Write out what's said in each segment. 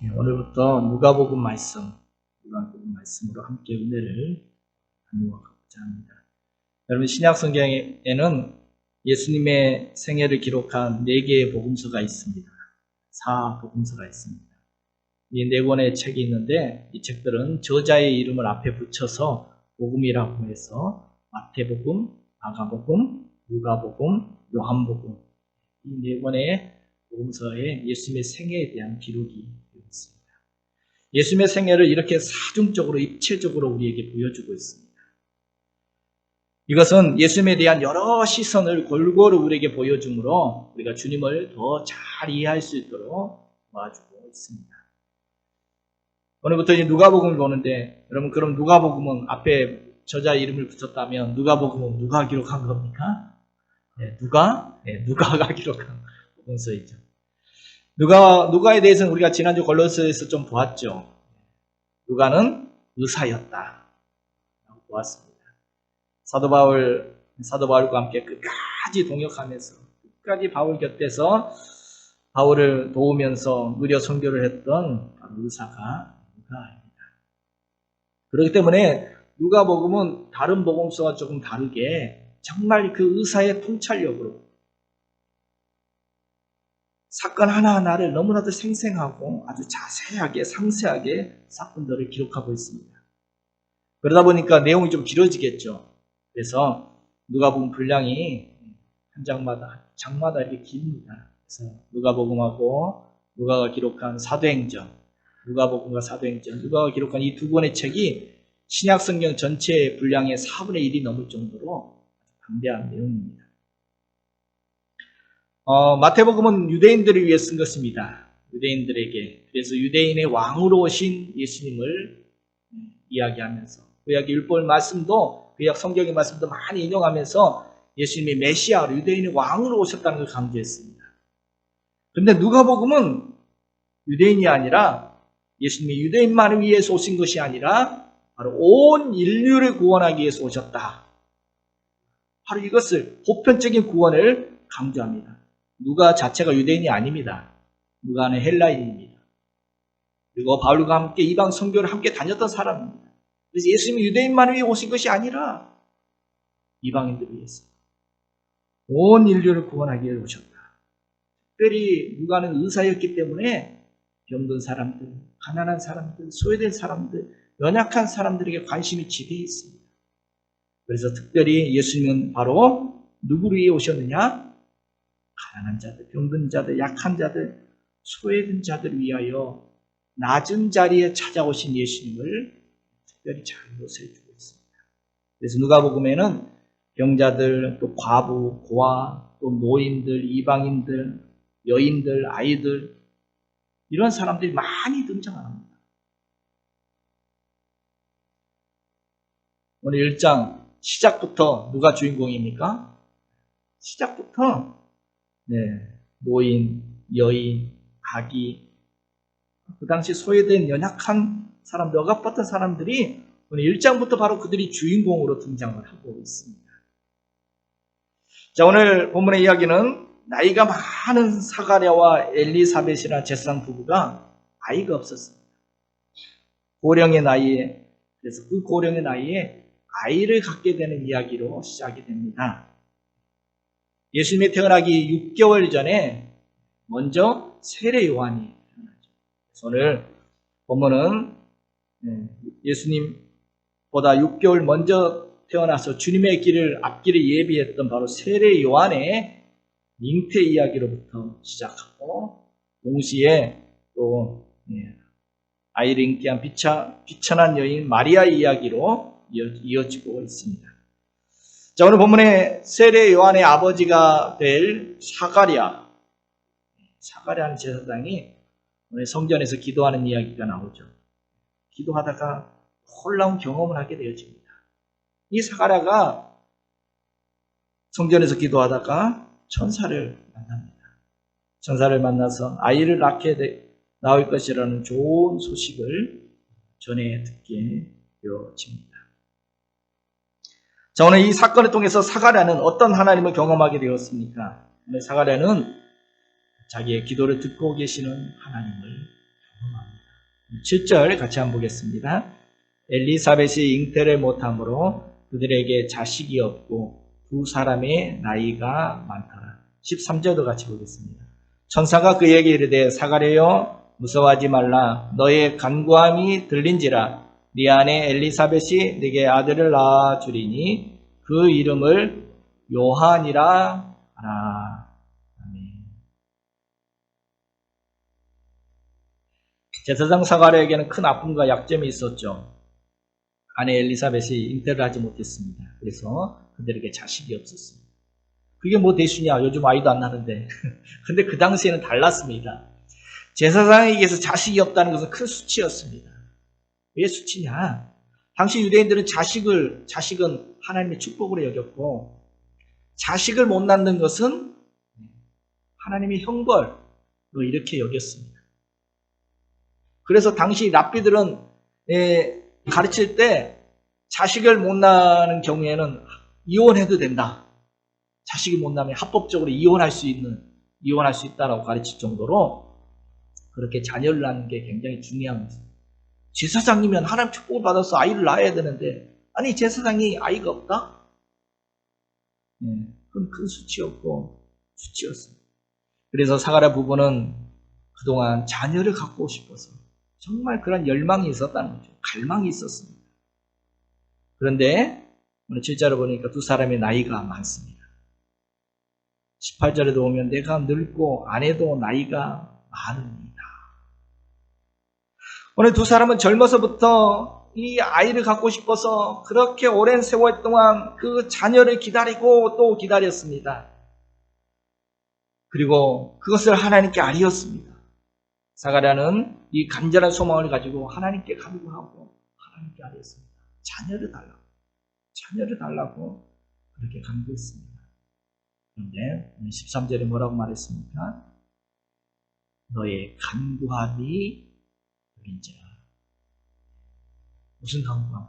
오늘부터 누가복음 말씀으로 함께 은혜를 나누어가고자 합니다. 여러분, 신약 성경에는 예수님의 생애를 기록한 4개의 복음서가 있습니다. 4복음서가 있습니다. 이 4권의 책이 있는데, 이 책들은 저자의 이름을 앞에 붙여서 복음이라고 해서 마태복음, 마가복음, 누가복음, 요한복음, 이 4권의 복음서에 예수님의 생애에 대한 기록이 되어 있습니다. 예수님의 생애를 이렇게 사중적으로, 입체적으로 우리에게 보여주고 있습니다. 이것은 예수님에 대한 여러 시선을 골고루 우리에게 보여주므로 우리가 주님을 더 잘 이해할 수 있도록 도와주고 있습니다. 오늘부터 이제 누가복음을 보는데, 여러분, 그럼 누가복음은 앞에 저자 이름을 붙였다면 누가복음은 누가 기록한 겁니까? 누가가 기록한 복음서이죠. 누가에 대해서는 우리가 지난주 골로새에서 좀 보았죠. 누가는 의사였다 라고 보았습니다. 사도 바울과 함께 끝까지 동역하면서 끝까지 바울 곁에서 바울을 도우면서 의료 선교를 했던 의사가 누가입니다. 그렇기 때문에 누가복음은 다른 복음서와 조금 다르게 정말 그 의사의 통찰력으로 사건 하나하나를 너무나도 생생하고 아주 자세하게 상세하게 사건들을 기록하고 있습니다. 그러다 보니까 내용이 좀 길어지겠죠. 그래서 누가복음 분량이 한 장마다 이렇게 깁니다. 그래서 누가복음하고 누가가 기록한 사도행전, 누가복음과 사도행전, 누가가 기록한 이 2권의 책이 신약성경 전체 분량의 4분의 1이 넘을 정도로 방대한 내용입니다. 마태복음은 유대인들을 위해 쓴 것입니다. 유대인들에게. 그래서 유대인의 왕으로 오신 예수님을 이야기하면서 구약 율법 말씀도, 구약 성경의 말씀도 많이 인용하면서 예수님이 메시아로 유대인의 왕으로 오셨다는 걸 강조했습니다. 그런데 누가복음은 유대인이 아니라 예수님이 유대인만을 위해서 오신 것이 아니라 바로 온 인류를 구원하기 위해서 오셨다. 바로 이것을, 보편적인 구원을 강조합니다. 누가 자체가 유대인이 아닙니다. 누가는 헬라인입니다. 그리고 바울과 함께 이방 선교를 함께 다녔던 사람입니다. 그래서 예수님이 유대인만을 위해 오신 것이 아니라 이방인들을 위해서 온 인류를 구원하기 위해 오셨다. 특별히 누가는 의사였기 때문에 병든 사람들, 가난한 사람들, 소외된 사람들, 연약한 사람들에게 관심이 지대해 있습니다. 그래서 특별히 예수님은 바로 누구를 위해 오셨느냐? 가난한 자들, 병든 자들, 약한 자들, 소외된 자들을 위하여 낮은 자리에 찾아오신 예수님을 특별히 잘 묘사해주고 있습니다. 그래서 누가복음에는 병자들, 또 과부, 고아, 또 노인들, 이방인들, 여인들, 아이들, 이런 사람들이 많이 등장합니다. 오늘 1장 시작부터 누가 주인공입니까? 시작부터 노인, 여인, 아기, 그 당시 소외된 연약한 사람들, 억압받던 사람들이 오늘 1장부터 바로 그들이 주인공으로 등장을 하고 있습니다. 자, 오늘 본문의 이야기는 나이가 많은 사가랴와 엘리사벳이라는 제사장 부부가 아이가 없었습니다. 고령의 나이에, 그래서 그 고령의 나이에 아이를 갖게 되는 이야기로 시작이 됩니다. 예수님이 태어나기 6개월 전에 먼저 세례 요한이 태어나죠. 그래서 오늘 본문은 예수님보다 6개월 먼저 태어나서 주님의 앞길을 예비했던 바로 세례 요한의 잉태 이야기로부터 시작하고, 동시에 또 아이를 잉태한 비천한 여인 마리아의 이야기로 이어지고 있습니다. 자, 오늘 본문에 세례 요한의 아버지가 될 사가랴는 제사장이 오늘 성전에서 기도하는 이야기가 나오죠. 기도하다가 놀라운 경험을 하게 되어집니다. 이 사가랴가 성전에서 기도하다가 천사를 만납니다. 천사를 만나서 아이를 낳게 나올 것이라는 좋은 소식을 전해 듣게 되어집니다. 자, 오늘 이 사건을 통해서 사가랴는 어떤 하나님을 경험하게 되었습니까? 오늘 사가랴는 자기의 기도를 듣고 계시는 하나님을 경험합니다. 7절 같이 한번 보겠습니다. 엘리사벳이 잉태를 못함으로 그들에게 자식이 없고 두 사람의 나이가 많더라. 13절도 같이 보겠습니다. 천사가 그에게 이르되 사가랴여 무서워하지 말라. 너의 간구함이 들린지라. 네 아내 엘리사벳이 네게 아들을 낳아 주리니 그 이름을 요한이라 하라. 아멘. 제사장 사가랴에게는 큰 아픔과 약점이 있었죠. 아내 엘리사벳이 잉태를 하지 못했습니다. 그래서 그들에게 자식이 없었습니다. 그게 뭐 대수냐? 요즘 아이도 안 나는데. 근데 그 당시에는 달랐습니다. 제사장에게서 자식이 없다는 것은 큰 수치였습니다. 왜 수치냐? 당시 유대인들은 자식은 하나님의 축복으로 여겼고, 자식을 못 낳는 것은 하나님의 형벌로 이렇게 여겼습니다. 그래서 당시 랍비들은 가르칠 때 자식을 못 낳는 경우에는 이혼해도 된다. 자식이 못 낳으면 합법적으로 이혼할 수 있다라고 가르칠 정도로 그렇게 자녀를 낳는 게 굉장히 중요한 것입니다. 제사장이면 하나님 축복을 받아서 아이를 낳아야 되는데, 아니 제사장이 아이가 없다? 그건 큰 수치였습니다. 그래서 사가랴 부부는 그동안 자녀를 갖고 싶어서 정말 그런 열망이 있었다는 거죠. 갈망이 있었습니다. 그런데 오늘 7절을 보니까 두 사람의 나이가 많습니다. 18절에도 보면 내가 늙고 아내도 나이가 많습니다. 오늘 두 사람은 젊어서부터 이 아이를 갖고 싶어서 그렇게 오랜 세월 동안 그 자녀를 기다리고 또 기다렸습니다. 그리고 그것을 하나님께 아뢰었습니다. 사가랴는 이 간절한 소망을 가지고 하나님께 간구하고 하나님께 아뢰었습니다. 자녀를 달라고 그렇게 간구했습니다. 그런데 13절에 뭐라고 말했습니까? 너의 간구함이 들린지라. 무슨 간구함?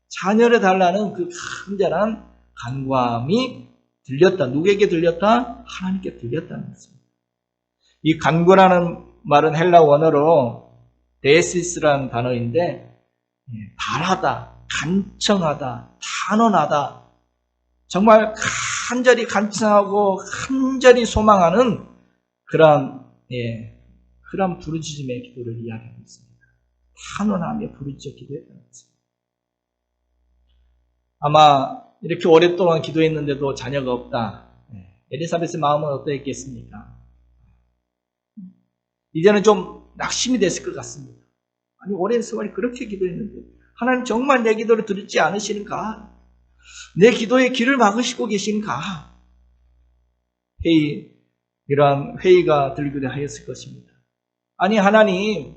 자녀를 달라는 그 간절한 간구함이 들렸다. 누구에게 들렸다? 하나님께 들렸다는 것입니다. 이 간구라는 말은 헬라 원어로 데시스라는 단어인데, 바라다, 간청하다, 단언하다, 정말 간절히 간청하고 간절히 소망하는 그런 부르짖음의 기도를 이야기하고 있습니다. 단언하며 부르짖어 기도했다는 것입니다. 아마 이렇게 오랫동안 기도했는데도 자녀가 없다. 엘리사벳의 마음은 어떠했겠습니까? 이제는 좀 낙심이 됐을 것 같습니다. 아니 오랜 세월이 그렇게 기도했는데 하나님 정말 내 기도를 들지 않으시는가? 내 기도에 길을 막으시고 계신가? 이러한 회의가 들기도 하였을 것입니다. 아니 하나님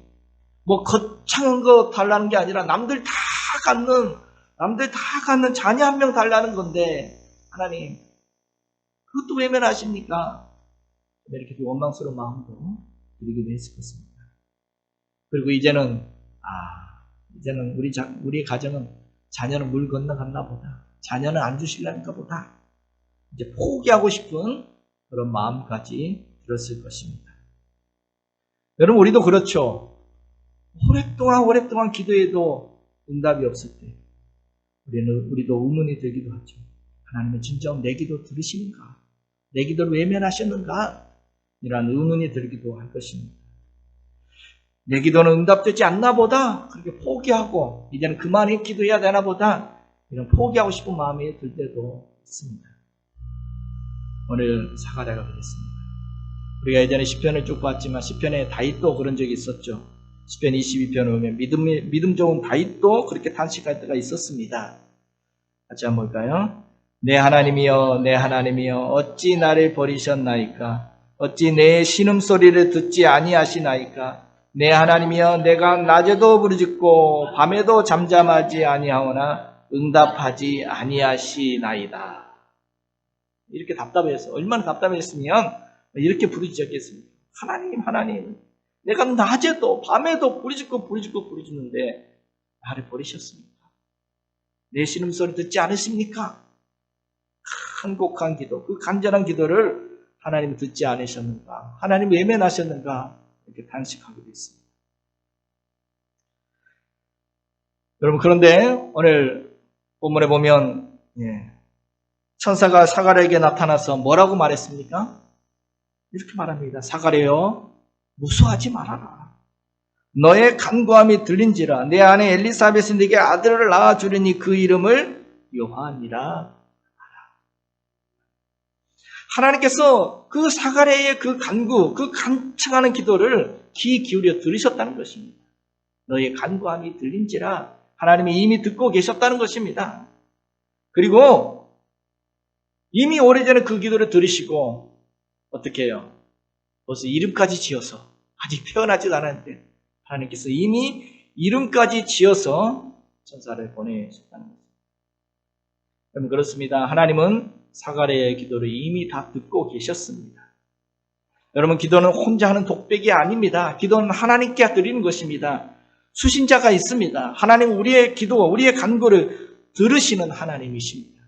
뭐 거창한 거 달라는 게 아니라 남들 다 갖는 자녀 한 명 달라는 건데 하나님 그것도 외면하십니까? 이렇게 원망스러운 마음도 들기도 했을 것입니다. 그리고 이제는 우리 가정은 자녀는 물 건너갔나 보다. 자녀는 안 주실라니까 보다. 이제 포기하고 싶은 그런 마음까지 들었을 것입니다. 여러분 우리도 그렇죠. 오랫동안 기도해도 응답이 없을 때 우리도 의문이 들기도 하죠. 하나님은 진정 내 기도 들으시는가? 내 기도를 외면하셨는가? 이런 의문이 들기도 할 것입니다. 내 기도는 응답되지 않나 보다. 그렇게 포기하고 이제는 그만히 기도해야 되나 보다. 이런 포기하고 싶은 마음이 들 때도 있습니다. 오늘 사가랴가 그랬습니다. 우리가 예전에 시편을 쭉 봤지만 시편에 다윗도 그런 적이 있었죠. 시편 22편을 보면 믿음 좋은 다윗도 그렇게 탄식할 때가 있었습니다. 같이 한번 볼까요? 내 하나님이여 내 하나님이여 어찌 나를 버리셨나이까? 어찌 내 신음소리를 듣지 아니하시나이까? 내 하나님이여 내가 낮에도 부르짖고 밤에도 잠잠하지 아니하오나 응답하지 아니하시나이다. 이렇게 답답해서 얼마나 답답했으면 이렇게 부르짖었겠습니까? 하나님 내가 낮에도 밤에도 부르짖는데 나를 버리셨습니까? 내 신음소리 듣지 않으십니까? 한곡한 기도, 그 간절한 기도를 하나님 듣지 않으셨는가? 하나님 외면하셨는가? 이렇게 탄식하기도 했습니다. 여러분, 그런데 오늘 본문에 보면 천사가 사가랴에게 나타나서 뭐라고 말했습니까? 이렇게 말합니다. 사가랴여, 무수하지 말아라. 너의 간구함이 들린지라. 내 아내 엘리사벳이 네게 아들을 낳아주리니 그 이름을 요한이라. 하나님께서 그 사가랴의 그 간구, 그 간청하는 기도를 귀 기울여 들으셨다는 것입니다. 너의 간구함이 들린지라. 하나님이 이미 듣고 계셨다는 것입니다. 그리고 이미 오래전에 그 기도를 들으시고 어떻게 해요? 벌써 이름까지 지어서, 아직 태어나지도 않았는데 하나님께서 이미 이름까지 지어서 천사를 보내셨다는 것입니다. 여러분, 그렇습니다. 하나님은 사가랴의 기도를 이미 다 듣고 계셨습니다. 여러분, 기도는 혼자 하는 독백이 아닙니다. 기도는 하나님께 드리는 것입니다. 수신자가 있습니다. 하나님, 우리의 기도, 우리의 간구를 들으시는 하나님이십니다.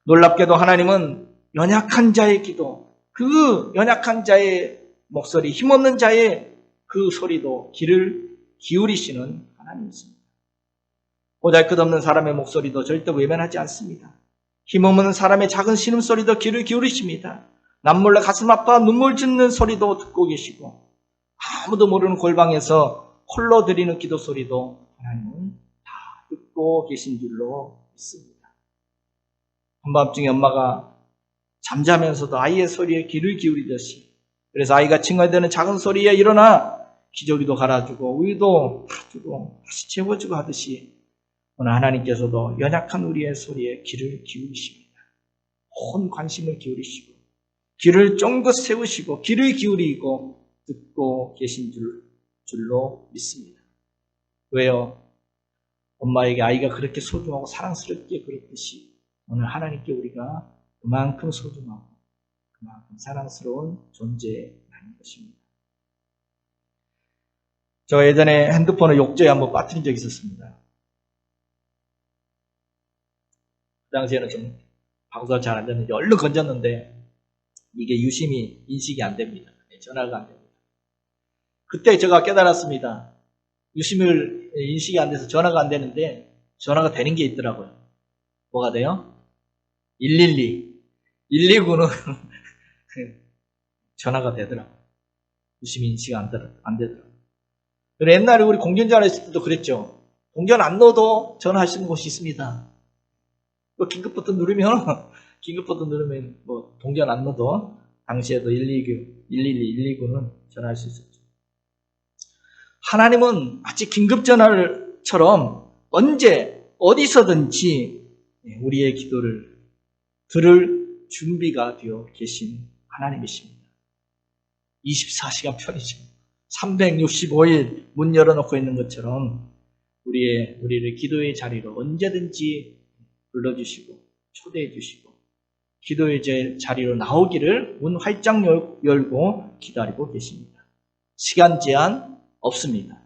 놀랍게도 하나님은 연약한 자의 기도, 그 연약한 자의 목소리, 힘없는 자의 그 소리도 귀를 기울이시는 하나님이십니다. 보잘것없는 사람의 목소리도 절대 외면하지 않습니다. 힘없는 사람의 작은 신음소리도 귀를 기울이십니다. 남몰래 가슴 아파 눈물 짓는 소리도 듣고 계시고, 아무도 모르는 골방에서 홀로 드리는 기도 소리도 하나님은 다 듣고 계신 줄로 믿습니다. 한밤중에 엄마가 잠자면서도 아이의 소리에 귀를 기울이듯이, 그래서 아이가 칭얼대는 작은 소리에 일어나 기저귀도 갈아주고 우유도 타주고 다시 재워주고 하듯이 오늘 하나님께서도 연약한 우리의 소리에 귀를 기울이십니다. 온 관심을 기울이시고 귀를 쫑긋 세우시고 귀를 기울이고 듣고 계신 줄로 믿습니다. 왜요? 엄마에게 아이가 그렇게 소중하고 사랑스럽게 그랬듯이 오늘 하나님께 우리가 그만큼 소중하고 그만큼 사랑스러운 존재라는 것입니다. 제가 예전에 핸드폰을 욕조에 한번 빠뜨린 적이 있었습니다. 그 당시에는 좀 방수가 잘 안 됐는데 얼른 건졌는데 이게 유심히 인식이 안 됩니다. 전화가 안 됩니다. 그때 제가 깨달았습니다. 유심을 인식이 안 돼서 전화가 안 되는데 전화가 되는 게 있더라고요. 뭐가 돼요? 112. 119는 전화가 되더라고요. 유심히 인식이 안 되더라고요. 옛날에 우리 공전전화 했을 때도 그랬죠. 공전 안 넣어도 전화할 수 있는 곳이 있습니다. 긴급 버튼 누르면 뭐 동전 안 넣어도 당시에도 119, 112, 119는 전화할 수 있었죠. 하나님은 마치 긴급 전화처럼 언제 어디서든지 우리의 기도를 들을 준비가 되어 계신 하나님이십니다. 24시간 편이죠. 365일 문 열어놓고 있는 것처럼 우리를 기도의 자리로 언제든지 불러주시고 초대해 주시고 기도의 자리로 나오기를 문 활짝 열고 기다리고 계십니다. 시간 제한 없습니다.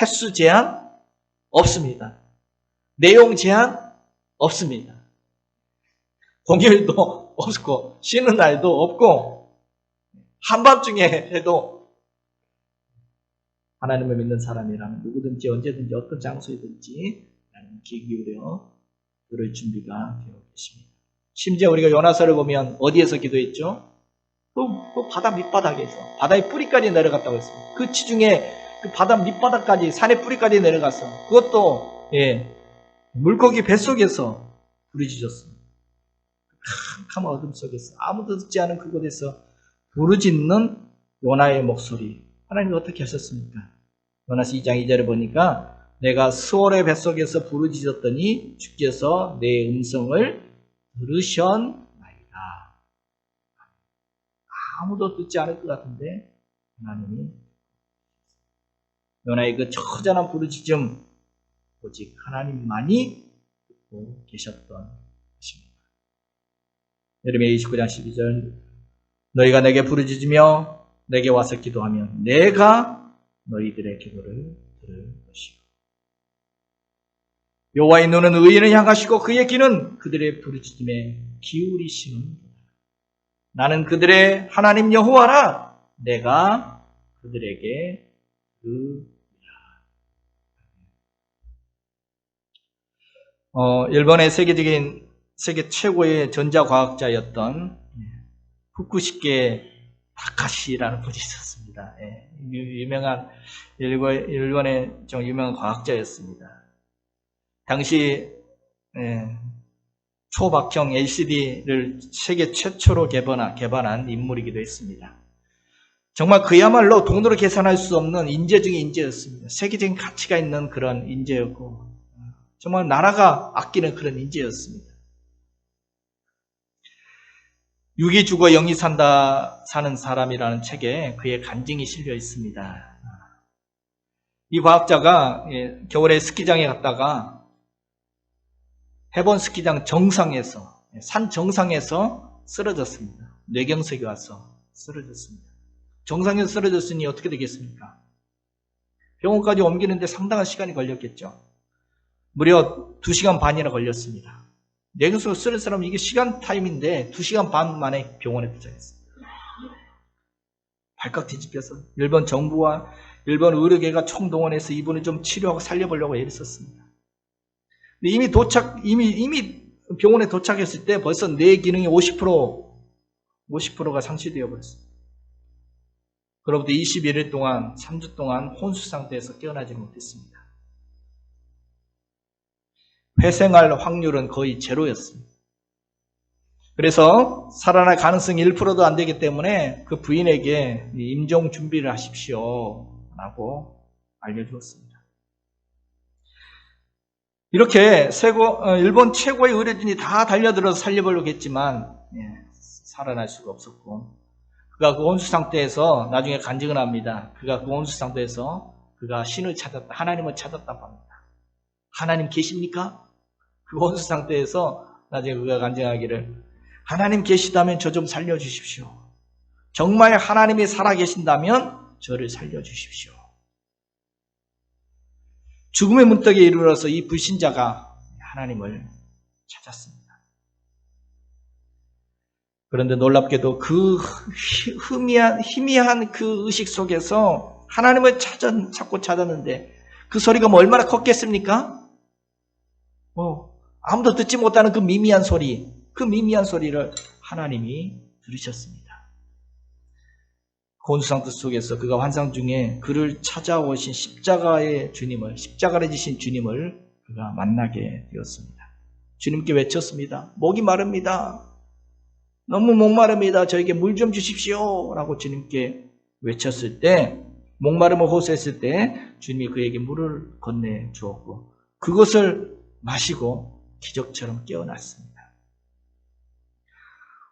횟수 제한 없습니다. 내용 제한 없습니다. 공휴일도 없고 쉬는 날도 없고 한밤중에 해도 하나님을 믿는 사람이라면 누구든지 언제든지 어떤 장소에든지 하나님 귀 기울여 들을 준비가 되어 계십니다. 심지어 우리가 요나서를 보면 어디에서 기도했죠? 그 바다 밑바닥에서 바다의 뿌리까지 내려갔다고 했습니다. 그 지중해 그 바다 밑바닥까지 산의 뿌리까지 내려가서 그것도 물고기 뱃속에서 부르짖었습니다. 캄캄한 어둠 속에서 아무도 듣지 않은 그곳에서 부르짖는 요나의 목소리. 하나님이 어떻게 하셨습니까? 요나서 2장 2절에 보니까 내가 수월의 뱃속에서 부르짖었더니 주께서 내 음성을 들으셨나이다. 아무도 듣지 않을 것 같은데 하나님이 요나의 그 처절한 부르짖음 오직 하나님만이 듣고 계셨던 것입니다. 예레미야 29장 12절 너희가 내게 부르짖으며 내게 와서 기도하면 내가 너희들의 기도를 들을 것이고 여호와의 눈은 의인을 향하시고 그의 귀는 그들의 부르짖음에 기울이시는 나는 그들의 하나님 여호와라 내가 그들에게 일본의 세계 최고의 전자과학자였던 후쿠시케 타카시라는 분이 있었습니다. 유명한 일본의 좀 유명한 과학자였습니다. 당시 초박형 LCD를 세계 최초로 개발한 인물이기도 했습니다. 정말 그야말로 돈으로 계산할 수 없는 인재 중의 인재였습니다. 세계적인 가치가 있는 그런 인재였고 정말 나라가 아끼는 그런 인재였습니다. 육이 죽어 영이 사는 사람이라는 책에 그의 간증이 실려 있습니다. 이 과학자가 겨울에 스키장에 갔다가 해본 스키장 정상에서 산 정상에서 쓰러졌습니다. 뇌경색이 와서 쓰러졌습니다. 정상에서 쓰러졌으니 어떻게 되겠습니까? 병원까지 옮기는데 상당한 시간이 걸렸겠죠. 무려 2시간 반이나 걸렸습니다. 뇌경색으로 쓰러진 사람은 이게 시간 타임인데 2시간 반 만에 병원에 도착했습니다. 발칵 뒤집혀서 일본 정부와 일본 의료계가 총동원해서 이분을 좀 치료하고 살려보려고 애를 썼습니다. 이미 병원에 도착했을 때 벌써 뇌 기능이 50%가 상실되어 버렸습니다. 그로부터 21일 동안, 3주 동안 혼수 상태에서 깨어나지 못했습니다. 회생할 확률은 거의 제로였습니다. 그래서 살아날 가능성이 1%도 안 되기 때문에 그 부인에게 임종 준비를 하십시오 라고 알려주었습니다. 이렇게 일본 최고의 의료진이 다 달려들어서 살려보려고 했지만 살아날 수가 없었고 그가 그 혼수 상태에서 나중에 간증을 합니다. 그가 그 혼수 상태에서 그가 신을 찾았다. 하나님을 찾았다고 합니다. 하나님 계십니까? 그 혼수 상태에서 나중에 그가 간증하기를 하나님 계시다면 저 좀 살려주십시오. 정말 하나님이 살아계신다면 저를 살려주십시오. 죽음의 문턱에 이르러서 이 불신자가 하나님을 찾았습니다. 그런데 놀랍게도 그 희미한 그 의식 속에서 하나님을 찾고 찾았는데 그 소리가 뭐 얼마나 컸겠습니까? 아무도 듣지 못하는 그 미미한 소리를 하나님이 들으셨습니다. 혼수상태 속에서 그가 환상 중에 그를 찾아오신 십자가를 지신 주님을 그가 만나게 되었습니다. 주님께 외쳤습니다. 목이 마릅니다. 너무 목마릅니다. 저에게 물 좀 주십시오 라고 주님께 외쳤을 때 목마름을 호소했을 때 주님이 그에게 물을 건네 주었고 그것을 마시고 기적처럼 깨어났습니다.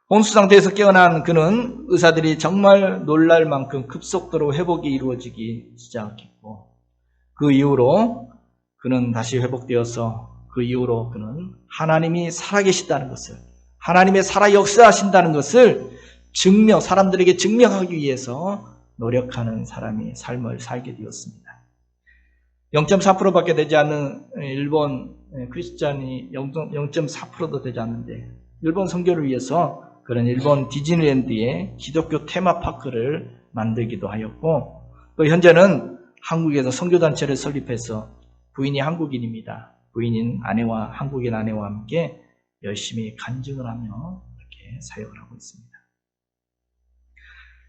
혼수 상태에서 깨어난 그는 의사들이 정말 놀랄 만큼 급속도로 회복이 이루어지기 시작했고 그 이후로 그는 다시 회복되어서 그 이후로 그는 하나님이 살아계시다는 것을 하나님의 살아 역사하신다는 것을 사람들에게 증명하기 위해서 노력하는 사람이 삶을 살게 되었습니다. 0.4%밖에 되지 않는 일본 크리스찬이 0.4%도 되지 않는데 일본 선교를 위해서 그런 일본 디즈니랜드의 기독교 테마파크를 만들기도 하였고 또 현재는 한국에서 선교단체를 설립해서 부인이 한국인입니다. 부인인 아내와 한국인 아내와 함께 열심히 간증을 하며 이렇게 사역을 하고 있습니다.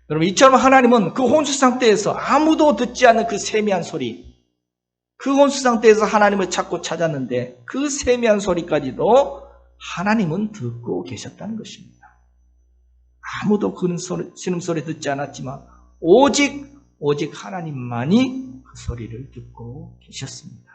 여러분 이처럼 하나님은 그 혼수 상태에서 아무도 듣지 않는 그 세미한 소리 그 혼수 상태에서 하나님을 찾고 찾았는데 그 세미한 소리까지도 하나님은 듣고 계셨다는 것입니다. 아무도 그 신음소리 듣지 않았지만 오직 하나님만이 그 소리를 듣고 계셨습니다.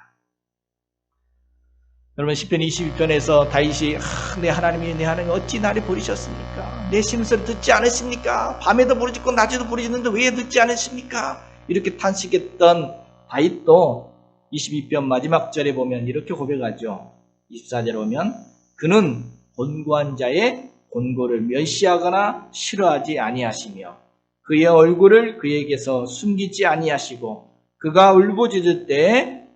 여러분 시편 22편에서 다윗이 내 하나님 어찌 나를 버리셨습니까? 내 신음소리 듣지 않으십니까? 밤에도 부르짖고 낮에도 부르짖는데 왜 듣지 않으십니까? 이렇게 탄식했던 다윗도 22편 마지막 절에 보면 이렇게 고백하죠. 24절에 보면 그는 곤고한 자의 곤고를 멸시하거나 싫어하지 아니하시며 그의 얼굴을 그에게서 숨기지 아니하시고 그가 울부짖을 때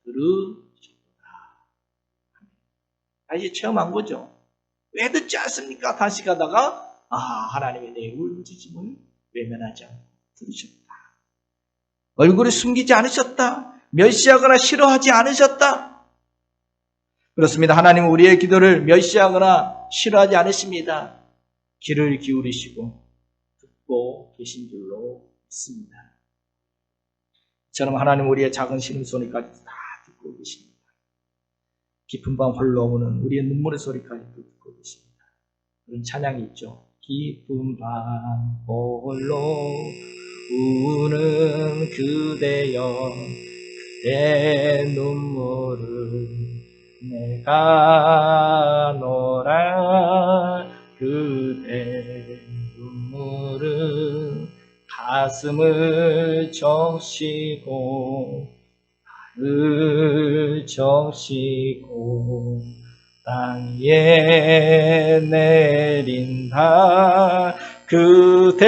들으셨다. 다시 체험한 거죠. 왜 듣지 않습니까? 다시 가다가 하나님이 내 울부짖음을 외면하지 않고 들으셨다. 얼굴을 숨기지 않으셨다. 멸시하거나 싫어하지 않으셨다. 그렇습니다. 하나님은 우리의 기도를 멸시하거나 싫어하지 않으십니다. 귀를 기울이시고 듣고 계신 줄로 믿습니다. 이처럼 하나님 우리의 작은 신음소리까지 다 듣고 계십니다. 깊은 밤 홀로 오는 우리의 눈물의 소리까지 듣고 계십니다. 그런 찬양이 있죠. 깊은 밤 홀로 우는 그대여 내 눈물을 내가 노라 그대 눈물은 가슴을 적시고 발을 적시고 땅에 내린다. 그대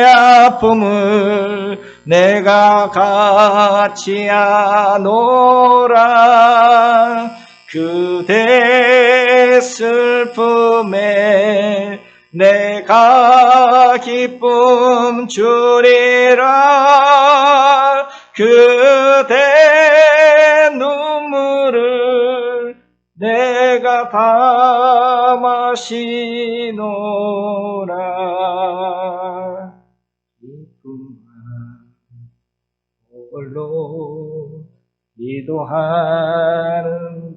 아픔을 내가 같이 하노라. 그대 슬픔에 내가 기쁨 주리라. 그대 눈물을 내가 다 마시노라. 기쁨 홀로 기도하는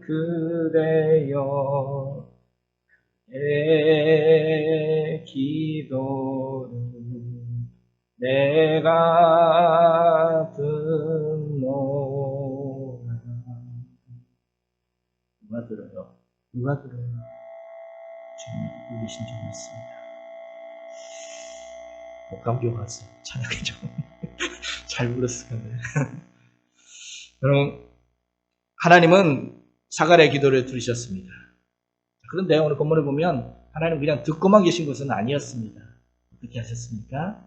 그대여 내 기도를 내가 듣노라. 누가 들어요? 누가 들어요? 주님이 듣고 계신 줄 믿습니다. 목감겨 가서 찬양해 좀 잘 불렀을 건데. 여러분, 하나님은 사가랴의 기도를 들으셨습니다. 그런데 오늘 본문을 보면 하나님 그냥 듣고만 계신 것은 아니었습니다. 어떻게 하셨습니까?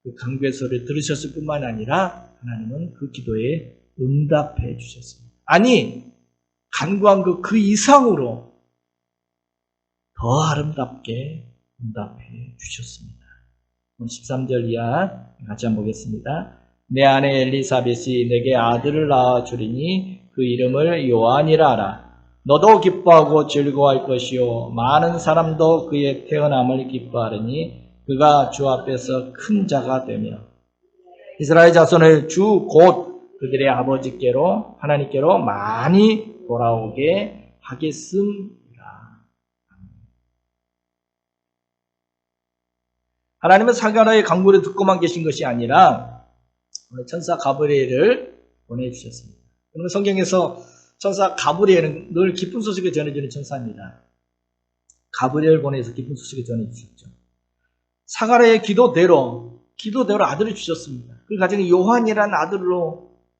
그 간구의 소리를 들으셨을 뿐만 아니라 하나님은 그 기도에 응답해 주셨습니다. 아니, 간구한 그 이상으로 더 아름답게 응답해 주셨습니다. 13절 이하 같이 한번 보겠습니다. 내 아내 엘리사벳이 내게 아들을 낳아주리니 그 이름을 요한이라 하라. 너도 기뻐하고 즐거워할 것이요 많은 사람도 그의 태어남을 기뻐하리니 그가 주 앞에서 큰 자가 되며 이스라엘 자손을 주 곧 그들의 아버지께로 하나님께로 많이 돌아오게 하겠음이라. 하나님은 사가랴의 간구를 듣고만 계신 것이 아니라 천사 가브리엘을 보내주셨습니다. 그러면 성경에서 천사 가브리엘은 늘 기쁜 소식을 전해주는 천사입니다. 가브리엘 보내서 기쁜 소식을 전해주셨죠. 사가랴의 기도대로 아들을 주셨습니다. 그 가정에 요한이라는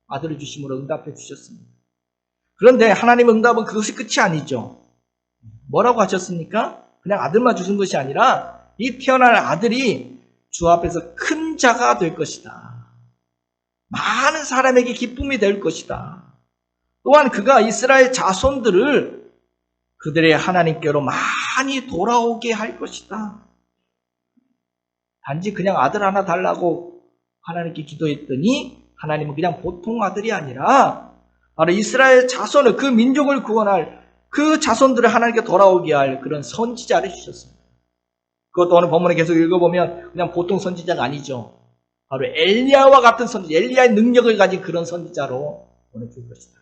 아들을 주심으로 응답해 주셨습니다. 그런데 하나님의 응답은 그것이 끝이 아니죠. 뭐라고 하셨습니까? 그냥 아들만 주신 것이 아니라 이 태어날 아들이 주 앞에서 큰 자가 될 것이다. 많은 사람에게 기쁨이 될 것이다. 또한 그가 이스라엘 자손들을 그들의 하나님께로 많이 돌아오게 할 것이다. 단지 그냥 아들 하나 달라고 하나님께 기도했더니 하나님은 그냥 보통 아들이 아니라 바로 이스라엘 자손을, 그 민족을 구원할 그 자손들을 하나님께 돌아오게 할 그런 선지자를 주셨습니다. 그것도 오늘 본문에 계속 읽어보면 그냥 보통 선지자가 아니죠. 바로 엘리야와 같은 선지자, 엘리야의 능력을 가진 그런 선지자로 보내줄 것이다.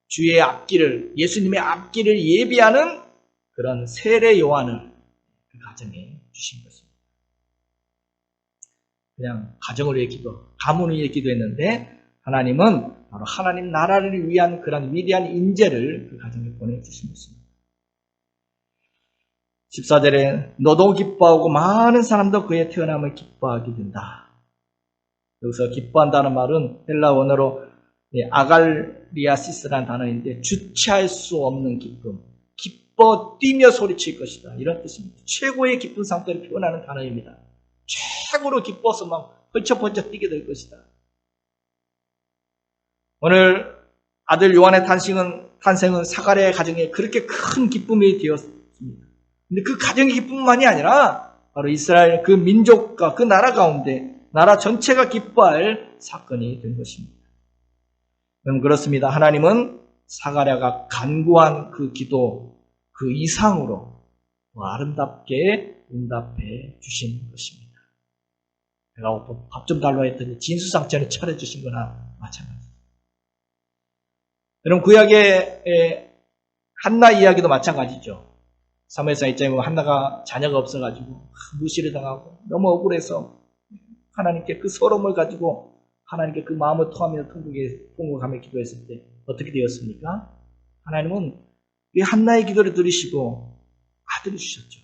주의 앞길을, 예수님의 앞길을 예비하는 그런 세례 요한을 그 가정에 주신 것입니다. 그냥 가정을 위해 가문을 위해 기도했는데 하나님은 바로 하나님 나라를 위한 그런 위대한 인재를 그 가정에 보내주신 것입니다. 14절에 너도 기뻐하고 많은 사람도 그의 태어남을 기뻐하게 된다. 여기서 기뻐한다는 말은 헬라 원어로 아갈리아시스라는 단어인데 주체할 수 없는 기쁨, 기뻐 뛰며 소리칠 것이다, 이런 뜻입니다. 최고의 기쁜 상태를 표현하는 단어입니다. 최고로 기뻐서 막 펄쩍펄쩍 뛰게 될 것이다. 오늘 아들 요한의 탄생은 사가랴의 가정에 그렇게 큰 기쁨이 되었습니다. 근데 그 가정의 기쁨만이 아니라 바로 이스라엘 그 민족과 그 나라 가운데 나라 전체가 기뻐할 사건이 된 것입니다. 그렇습니다. 하나님은 사가랴가 간구한 그 기도 그 이상으로 더 아름답게 응답해 주신 것입니다. 내가 밥 좀 달라고 했더니 진수상전에 차려주신 거나 마찬가지입니다. 여러분 구약의 한나 이야기도 마찬가지죠. 사무엘상 1장에 보면 한나가 자녀가 없어가지고 무시를 당하고 너무 억울해서 하나님께 그 서러움을 가지고 하나님께 그 마음을 토하며 통곡하며 기도했을 때 어떻게 되었습니까? 하나님은 이 한나의 기도를 들으시고 아들을 주셨죠.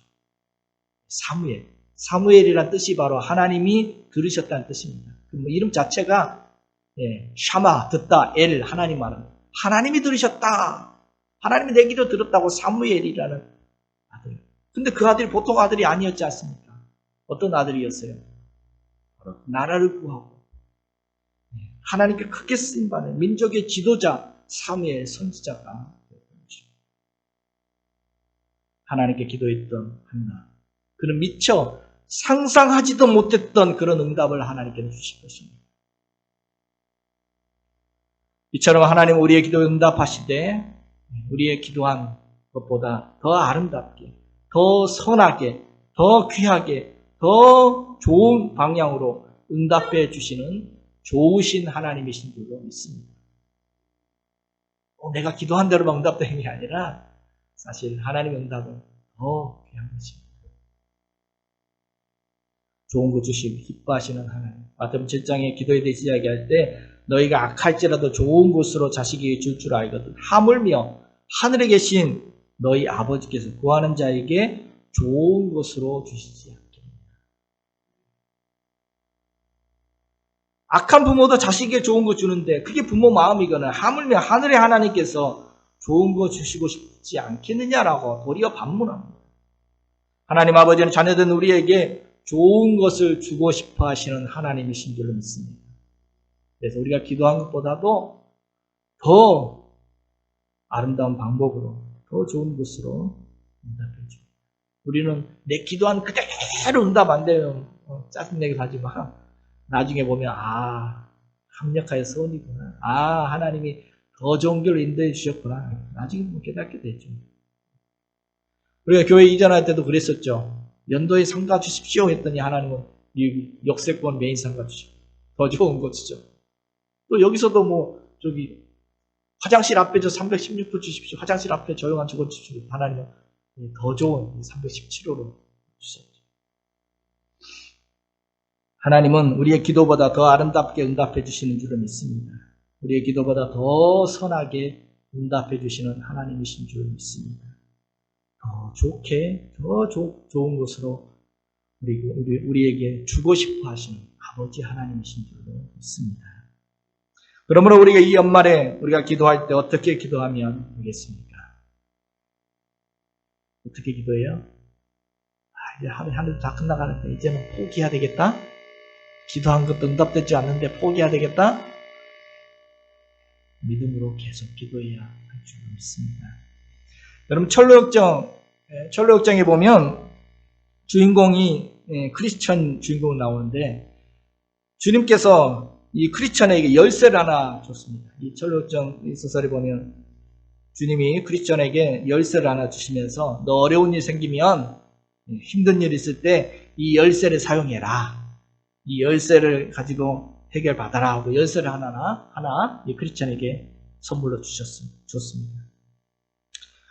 사무엘이란 뜻이 바로 하나님이 들으셨다는 뜻입니다. 이름 자체가 샤마, 듣다, 엘, 하나님 말합니다. 하나님이 들으셨다. 하나님이 내 기도 들었다고 사무엘이라는 아들. 근데 그 아들이 보통 아들이 아니었지 않습니까? 어떤 아들이었어요? 바로 나라를 구하고 하나님께 크게 쓰임받는 민족의 지도자 사무엘 선지자가 되었던 것입니다. 하나님께 기도했던 한나. 그는 미처 상상하지도 못했던 그런 응답을 하나님께 주실 것입니다. 이처럼 하나님 우리의 기도에 응답하시되 우리의 기도한 것보다 더 아름답게, 더 선하게, 더 귀하게, 더 좋은 방향으로 응답해 주시는 좋으신 하나님이신 줄로 믿습니다. 내가 기도한 대로만 응답되는 게 아니라 사실 하나님의 응답은 더 귀한 것입니다. 좋은 거 주시고 기뻐하시는 하나님. 마태복음 7장에 기도에 대해서 이야기할 때 너희가 악할지라도 좋은 곳으로 자식에게 줄 줄 알거든. 하물며 하늘에 계신 너희 아버지께서 구하는 자에게 좋은 곳으로 주시지 않겠느냐. 악한 부모도 자식에게 좋은 거 주는데 그게 부모 마음이거나 하물며 하늘의 하나님께서 좋은 거 주시고 싶지 않겠느냐라고 도리어 반문합니다. 하나님 아버지는 자녀된 우리에게 좋은 것을 주고 싶어 하시는 하나님이신 줄로 믿습니다. 그래서 우리가 기도한 것보다도 더 아름다운 방법으로 더 좋은 것으로 응답해 줍니다. 우리는 내 기도한 그대로 응답 안 되면 짜증내게 하지만 나중에 보면 합력하여 선이구나. 하나님이 더 좋은 길로 인도해 주셨구나. 나중에 깨닫게 되죠. 우리가 교회 이전할 때도 그랬었죠. 연도에 상가 주십시오 했더니 하나님은 이 역세권 메인 상가 주시고 더 좋은 거 주죠. 또 여기서도 화장실 앞에 저 316호 주십시오. 화장실 앞에 조용한 저거 주십시오. 하나님은 더 좋은 317호로 주셨죠. 하나님은 우리의 기도보다 더 아름답게 응답해 주시는 줄을 믿습니다. 우리의 기도보다 더 선하게 응답해 주시는 하나님이신 줄을 믿습니다. 더 좋게, 더 좋은 것으로 우리에게 주고 싶어 하시는 아버지 하나님이신 줄로 믿습니다. 그러므로 우리가 이 연말에 우리가 기도할 때 어떻게 기도하면 되겠습니까? 어떻게 기도해요? 이제 하루 다 끝나가는데 이제는 포기해야 되겠다? 기도한 것도 응답되지 않는데 포기해야 되겠다? 믿음으로 계속 기도해야 할 줄 믿습니다. 여러분 철로역정에 보면 주인공이 크리스천 주인공 나오는데 주님께서 이 크리스천에게 열쇠를 하나 줬습니다. 이 철로역정 소설에 보면 주님이 크리스천에게 열쇠를 하나 주시면서 너 어려운 일 생기면 힘든 일 있을 때 이 열쇠를 사용해라. 이 열쇠를 가지고 해결받아라 하고 열쇠를 하나 이 크리스천에게 선물로 줬습니다.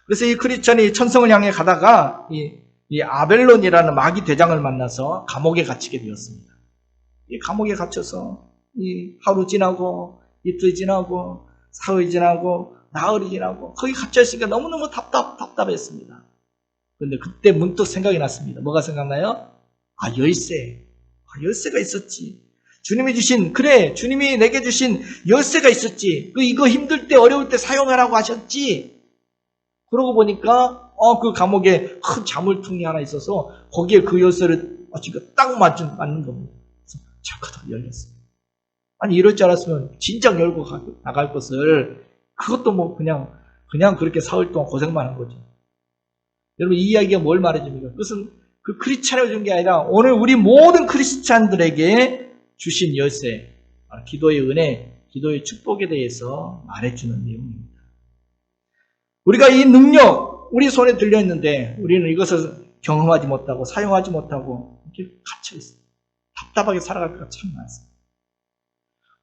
그래서 이 크리스천이 천성을 향해 가다가 이 아벨론이라는 마귀 대장을 만나서 감옥에 갇히게 되었습니다. 이 감옥에 갇혀서 이 하루 지나고 이틀 지나고 사흘 지나고 나흘이 지나고 거기 갇혀있으니까 너무너무 답답했습니다. 그런데 그때 문득 생각이 났습니다. 뭐가 생각나요? 열쇠가 있었지. 주님이 내게 주신 열쇠가 있었지. 이거 힘들 때 어려울 때 사용하라고 하셨지. 그러고 보니까 그 감옥에 큰 자물통이 하나 있어서 거기에 그 열쇠를 딱 맞는 겁니다. 그래서 착하다 열렸어요. 이럴 줄 알았으면 진작 열고 나갈 것을 그것도 그냥 그렇게 사흘 동안 고생만 한 거죠. 여러분 이 이야기가 뭘 말해줍니까? 그것은 그 크리스찬을 준 게 아니라 오늘 우리 모든 크리스찬들에게 주신 열쇠, 기도의 은혜, 기도의 축복에 대해서 말해주는 내용입니다. 우리가 이 능력, 우리 손에 들려있는데 우리는 이것을 경험하지 못하고 사용하지 못하고 이렇게 갇혀있어요. 답답하게 살아갈 때가 참 많습니다.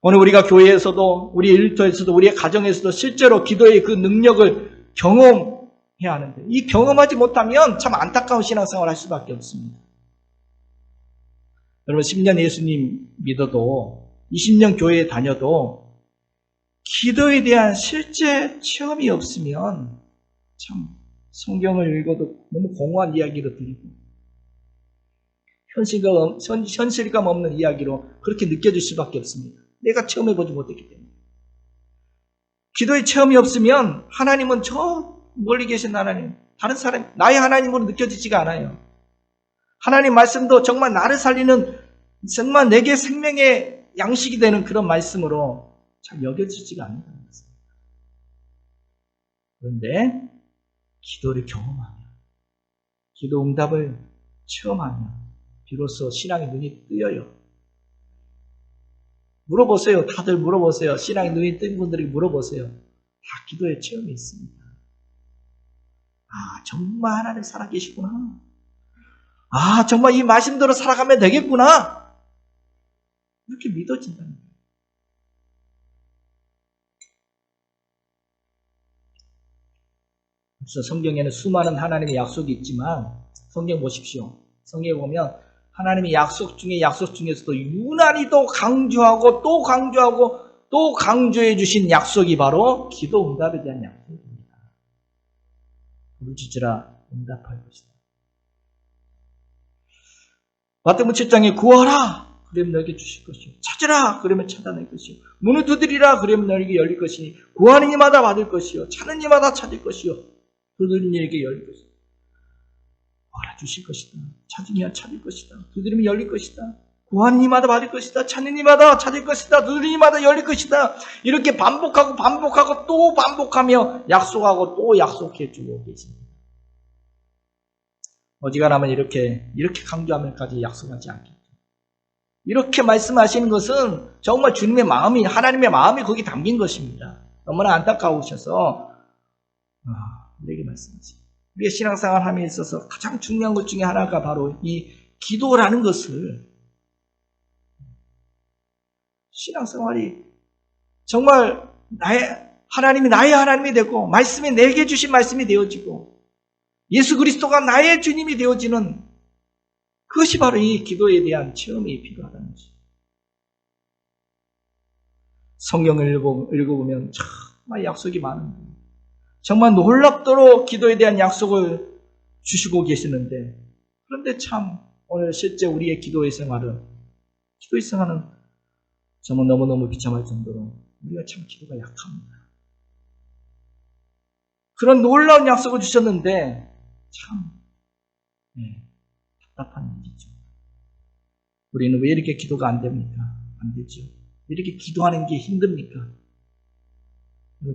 오늘 우리가 교회에서도 우리 일터에서도 우리의 가정에서도 실제로 기도의 그 능력을 경험해야 하는데 이 경험하지 못하면 참 안타까운 신앙생활을 할 수밖에 없습니다. 여러분 10년 예수님 믿어도 20년 교회에 다녀도 기도에 대한 실제 체험이 없으면 참 성경을 읽어도 너무 공허한 이야기로 들리고 현실감 없는 이야기로 그렇게 느껴질 수밖에 없습니다. 내가 체험해보지 못했기 때문에. 기도의 체험이 없으면 하나님은 저 멀리 계신 하나님, 다른 사람, 나의 하나님으로 느껴지지가 않아요. 하나님 말씀도 정말 나를 살리는 정말 내게 생명의 양식이 되는 그런 말씀으로 잘 여겨지지가 않는다는 것입니다. 그런데 기도를 경험하며 기도 응답을 체험하며 비로소 신앙의 눈이 뜨여요. 물어보세요. 다들 물어보세요. 신앙의 눈이 뜬 분들에게 물어보세요. 다 기도의 체험이 있습니다. 아, 정말 하나님 살아계시구나. 아, 정말 이 말씀대로 살아가면 되겠구나. 이렇게 믿어진다는 거예요. 그래서 성경에는 수많은 하나님의 약속이 있지만 성경 보십시오. 성경에 보면 하나님의 약속 중에서도 유난히 또 강조하고 또 강조하고 또 강조해 주신 약속이 바로 기도 응답에 대한 약속입니다. 부르짖으라 응답할 것이다. 마태복음 7장에 구하라 그러면 너에게 주실 것이요 찾으라 그러면 찾아낼 것이요 문을 두드리라 그러면 너에게 열릴 것이니 구하는 이마다 받을 것이요 찾는 이마다 찾을 것이요 두드리는 이에게 열릴 것이요 알아주실 것이다. 찾으면 찾을 것이다. 두드리면 열릴 것이다. 구하는 이마다 받을 것이다. 찾는 이마다 찾을 것이다. 두드리는 이마다 열릴 것이다. 이렇게 반복하고 또 반복하며 약속하고 또 약속해 주고 계십니다. 어지간하면 이렇게 강조하면까지 약속하지 않겠죠. 이렇게 말씀하시는 것은 정말 주님의 마음이 하나님의 마음이 거기 담긴 것입니다. 너무나 안타까우셔서 우리에게 말씀하세요. 우리의 신앙생활 함에 있어서 가장 중요한 것 중에 하나가 바로 이 기도라는 것을 신앙생활이 정말 하나님이 나의 하나님이 되고 말씀이 내게 주신 말씀이 되어지고 예수 그리스도가 나의 주님이 되어지는 그것이 바로 이 기도에 대한 체험이 필요하다는 것입니다. 성경을 읽어보면 정말 약속이 많은데 정말 놀랍도록 기도에 대한 약속을 주시고 계시는데 그런데 참 오늘 실제 우리의 기도의 생활은 정말 너무너무 비참할 정도로 우리가 참 기도가 약합니다. 그런 놀라운 약속을 주셨는데 참 답답한 일이죠. 우리는 왜 이렇게 기도가 안 됩니까? 안 되죠. 왜 이렇게 기도하는 게 힘듭니까?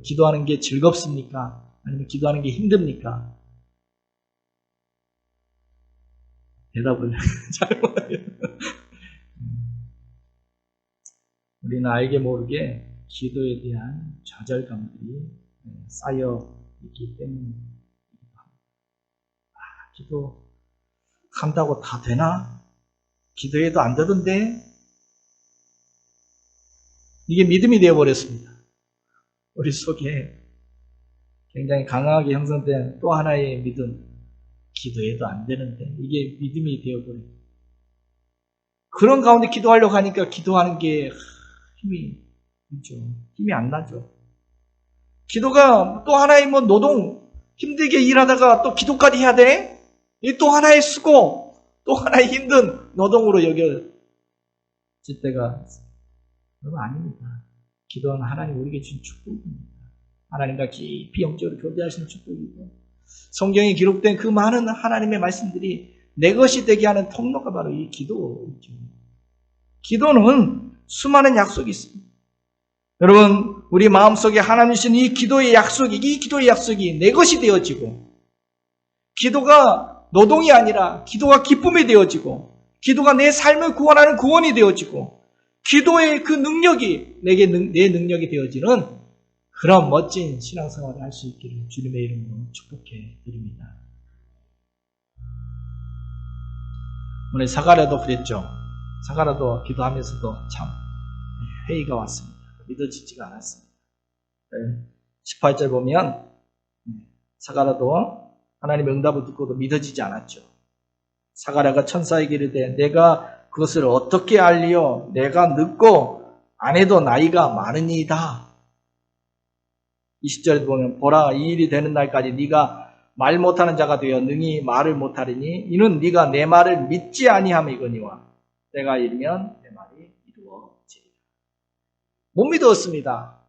기도하는 게 즐겁습니까? 아니면 기도하는 게 힘듭니까? 대답을 잘 못해요. 우리는 알게 모르게 기도에 대한 좌절감들이 쌓여 있기 때문입니다. 기도 한다고 다 되나? 기도해도 안 되던데? 이게 믿음이 되어버렸습니다. 우리 속에 굉장히 강하게 형성된 또 하나의 믿음, 기도해도 안 되는데 이게 믿음이 되어버려요. 그런 가운데 기도하려고 하니까 기도하는 게 힘이 있죠. 힘이 안 나죠. 기도가 또 하나의 노동, 힘들게 일하다가 또 기도까지 해야 돼? 이 또 하나의 수고, 또 하나의 힘든 노동으로 여겨질 때가 여러분 아닙니다. 기도는 하나님 우리에게 주신 축복입니다. 하나님과 깊이 영적으로 교제하시는 축복이고 성경에 기록된 그 많은 하나님의 말씀들이 내 것이 되게 하는 통로가 바로 이 기도이죠. 기도는 수많은 약속이 있습니다. 여러분 우리 마음속에 하나님 주신 이 기도의 약속이 내 것이 되어지고 기도가 노동이 아니라 기도가 기쁨이 되어지고 기도가 내 삶을 구원하는 구원이 되어지고 기도의 그 능력이 내 능력이 되어지는 그런 멋진 신앙생활을 할 수 있기를 주님의 이름으로 축복해 드립니다. 오늘 사가랴도 그랬죠. 사가랴도 기도하면서도 참 회의가 왔습니다. 믿어지지가 않았습니다. 18절 보면 사가랴도 하나님의 응답을 듣고도 믿어지지 않았죠. 사가랴가 천사에게 이르되 내가 그것을 어떻게 알리요? 내가 늙고 아내도 나이가 많으니이다. 20절에 보면 보라 이 일이 되는 날까지 네가 말 못하는 자가 되어 능히 말을 못하리니 이는 네가 내 말을 믿지 아니함이거니와 때가 이르면 내 말이 이루어지리라. 못 믿었습니다.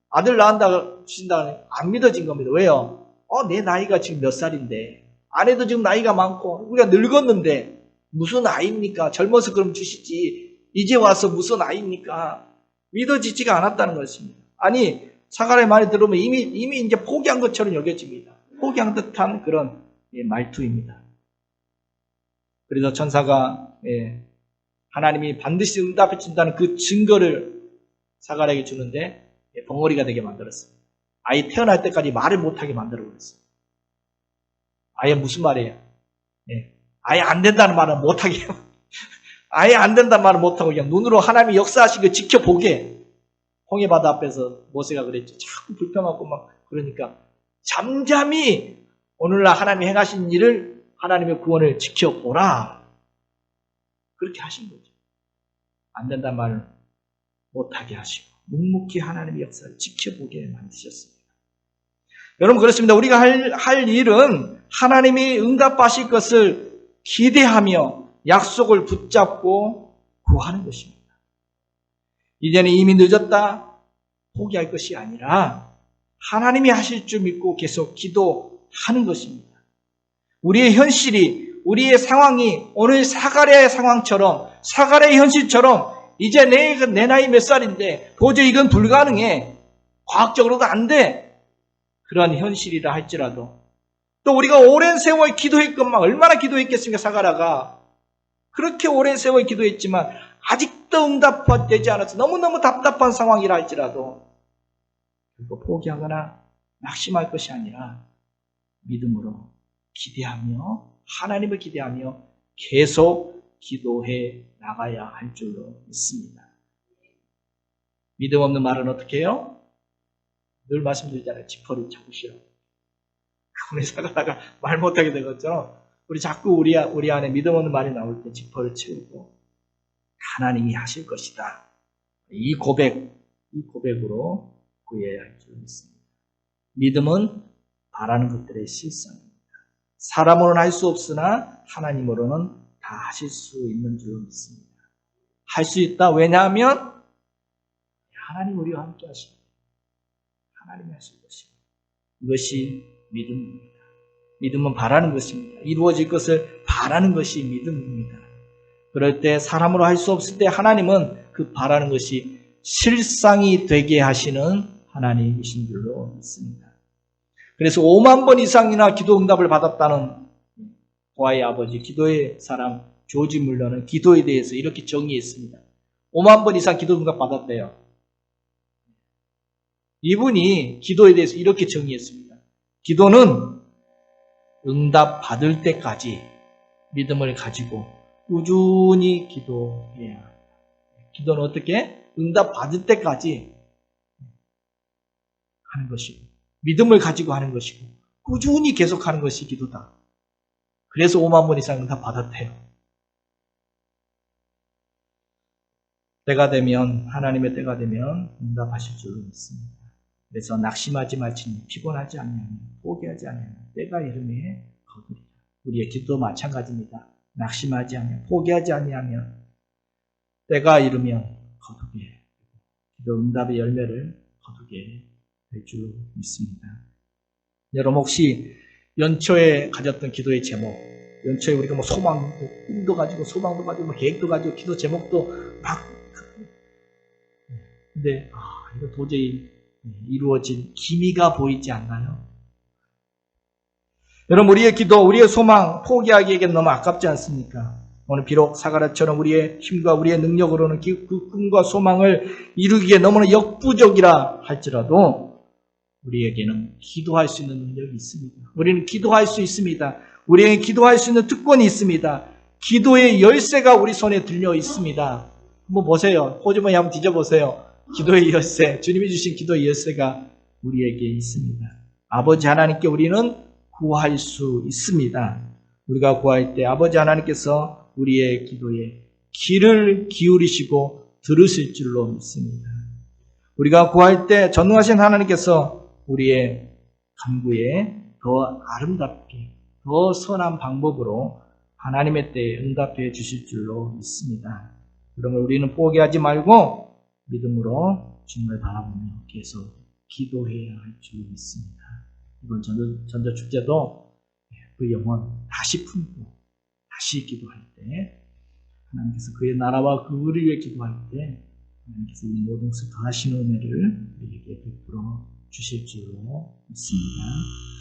아들 낳는다 주신다니 안 믿어진 겁니다. 왜요? 내 나이가 지금 몇 살인데 아내도 지금 나이가 많고 우리가 늙었는데 무슨 아이입니까? 젊어서 그럼 주시지 이제 와서 무슨 아이입니까? 믿어지지가 않았다는 것입니다. 아니 사가랴의 말이 들으면 이미 이제 포기한 것처럼 여겨집니다. 포기한 듯한 그런 말투입니다. 그래서 천사가 하나님이 반드시 응답해 준다는 그 증거를 사가랴에게 주는데 벙어리가 되게 만들었습니다. 아예 태어날 때까지 말을 못하게 만들어 버렸어요. 아예 무슨 말이에요? 아예 안 된다는 말은 못하게 아예 안 된다는 말은 못하고 그냥 눈으로 하나님이 역사하신 거 지켜보게. 홍해바다 앞에서 모세가 그랬죠. 자꾸 불평하고 막 그러니까 잠잠히 오늘날 하나님이 행하신 일을 하나님의 구원을 지켜보라. 그렇게 하신 거죠. 안 된다는 말을 못하게 하시고 묵묵히 하나님의 역사를 지켜보게 만드셨습니다. 여러분 그렇습니다. 우리가 할 일은 하나님이 응답하실 것을 기대하며 약속을 붙잡고 구하는 것입니다. 이제는 이미 늦었다 포기할 것이 아니라 하나님이 하실 줄 믿고 계속 기도하는 것입니다. 우리의 현실이 우리의 상황이 오늘 사가랴의 상황처럼 사가랴의 현실처럼 이제 내 나이 몇 살인데 도저히 이건 불가능해. 과학적으로도 안 돼. 그런 현실이라 할지라도 또 우리가 오랜 세월 기도했건만 얼마나 기도했겠습니까? 사가랴가 그렇게 오랜 세월 기도했지만 아직도 응답되지 않아서 너무너무 답답한 상황이라 할지라도 그거 포기하거나 낙심할 것이 아니라 믿음으로 기대하며 하나님을 기대하며 계속 기도해 나가야 할 줄로 믿습니다. 믿음 없는 말은 어떻게 해요? 늘 말씀드리잖아요. 지퍼를 잡으시라고. 우리 사가다가 말 못하게 된 것처럼 우리 자꾸 우리 안에 믿음 없는 말이 나올 때 지퍼를 채우고 하나님이 하실 것이다. 이 고백으로 구해야 할 줄 믿습니다. 믿음은 바라는 것들의 실상입니다. 사람으로는 할 수 없으나 하나님으로는 다 하실 수 있는 줄 믿습니다. 할 수 있다. 왜냐하면 하나님 우리와 함께 하십니다. 하나님이 하실 것입니다. 이것이 믿음입니다. 믿음은 바라는 것입니다. 이루어질 것을 바라는 것이 믿음입니다. 그럴 때 사람으로 할 수 없을 때 하나님은 그 바라는 것이 실상이 되게 하시는 하나님이신 줄로 믿습니다. 그래서 5만 번 이상이나 기도 응답을 받았다는 보아의 아버지, 기도의 사람 조지 물러는 기도에 대해서 이렇게 정의했습니다. 5만 번 이상 기도 응답 받았대요. 이분이 기도에 대해서 이렇게 정의했습니다. 기도는 응답 받을 때까지 믿음을 가지고 꾸준히 기도해야 합니다. 기도는 어떻게? 응답 받을 때까지 하는 것이고 믿음을 가지고 하는 것이고 꾸준히 계속하는 것이 기도다. 그래서 5만 번 이상 응답 받았대요. 때가 되면 하나님의 때가 되면 응답하실 줄로 믿습니다. 그래서 낙심하지 말지니 피곤하지 않으면 포기하지 않으면 때가 이르매 거두리라. 우리의 기도도 마찬가지입니다. 낙심하지 않으면 포기하지 아니하면 때가 이르면 거두게 기도 응답의 열매를 거두게 될 줄 믿습니다. 여러분 혹시 연초에 가졌던 기도의 제목, 연초에 우리가 뭐 소망도 꿈도 가지고 소망도 가지고 뭐 계획도 가지고 기도 제목도 막 근데 이거 도저히 이루어진 기미가 보이지 않나요? 여러분 우리의 기도, 우리의 소망 포기하기에겐 너무 아깝지 않습니까? 오늘 비록 사가랴처럼 우리의 힘과 우리의 능력으로는 그 꿈과 소망을 이루기에 너무나 역부족이라 할지라도 우리에게는 기도할 수 있는 능력이 있습니다. 우리는 기도할 수 있습니다. 우리에게 기도할 수 있는 특권이 있습니다. 기도의 열쇠가 우리 손에 들려 있습니다. 한번 보세요. 호주머니 한번 뒤져보세요. 기도의 열쇠, 주님이 주신 기도의 열쇠가 우리에게 있습니다. 아버지 하나님께 우리는 구할 수 있습니다. 우리가 구할 때 아버지 하나님께서 우리의 기도에 귀를 기울이시고 들으실 줄로 믿습니다. 우리가 구할 때 전능하신 하나님께서 우리의 간구에 더 아름답게, 더 선한 방법으로 하나님의 때에 응답해 주실 줄로 믿습니다. 그러면 우리는 포기하지 말고 믿음으로 주님을 바라보며 계속 기도해야 할 줄 믿습니다. 이번 전도축제도 그 영혼 다시 품고 다시 기도할 때 하나님께서 그의 나라와 그 의를 위해 기도할 때 하나님께서 이 모든 것을 더하시는 은혜를 우리에게 베풀어 주실 줄로 믿습니다.